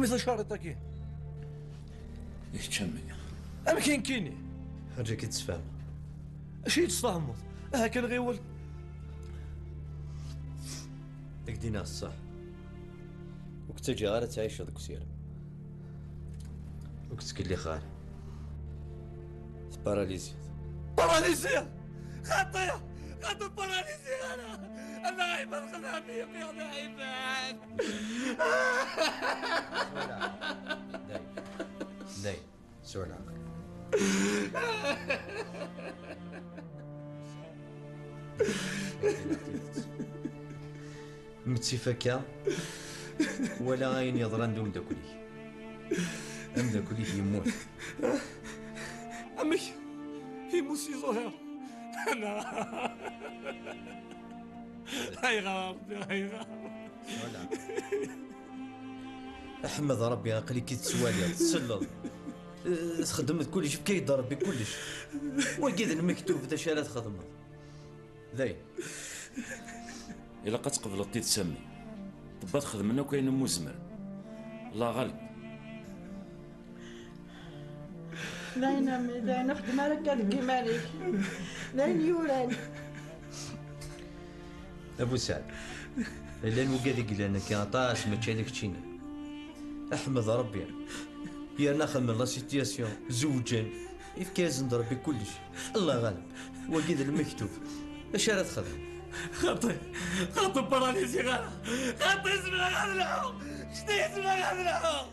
مثل شارطة كاين يتشمي أما كايني حاجة كيتفهم أشي يتفاهموا كان غيول ديك دينا الصح وكنت تجي غير تعيش هذاك السير وكنت كلي خالي باراليزيا خاطية باراليزيا أنا عيبان خذابي يا أنا عيبان داي سورنا متسفكة ولا غاين يضران دون داكولي أم داكولي يموت أمي يموسي زهير أنا هاي غاب احمد ربي عقلي كي تسوالي تسلل خدمت كلش بكي ضرب بكلش وكيد المكتوب دا شالات خدمت ذاي إلا قد قبلت تسمي طبات خدمنا وكاين مزمر الله غالب لا نخدم على كالكي مالك لا يوراني ابو سعد الا نوقع قال انا كاطاس ما تشالك تشينا احمد ربي يا نخدم لا سيتياسيون زوجين كاز نضرب بكلش الله غالب وكيد المكتوب اش راه تخدم خاطي باراليزي غالا خاطي اسمها غادلعو شنو اسمها غادلعو